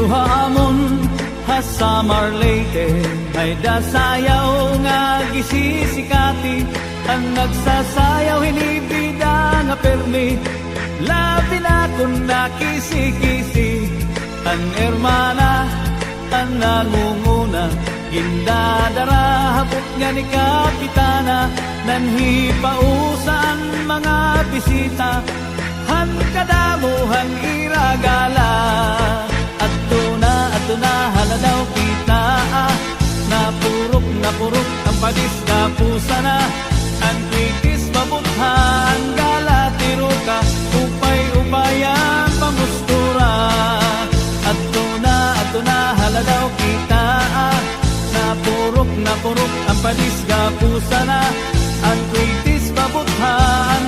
Luhamon hasamar Leyte ay dasayaw nga gisisikati. Ang nagsasayaw hinibida nga permi, labi na kung nakisi-kisi. Ang hermana ang nangunguna, gindadara hapot nga ni Kapitana. Nanhipausan mga bisita, han kadamuhan iragala. Ato na haladaw kita, napurok ang padis na pusa na. Ang kritis mabuthan gala tiruka, upay-upayang pamustura. Ato na haladaw kita, napurok ang padis na pusa na. Ang kritis mabuthan